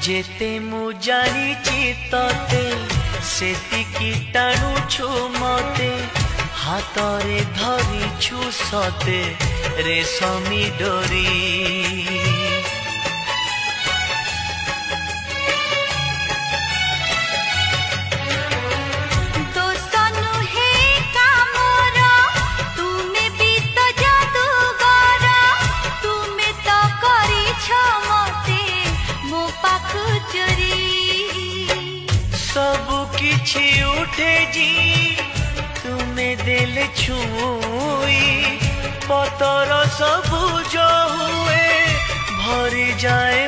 जेते मु जानिची तते सेतिकी टाणुछु मते हातरे धरिछु सते रेशमी डोरी। सबु किछि उठे जी तुम्हें देले छुई पतर सबु जो हुए भरी जाए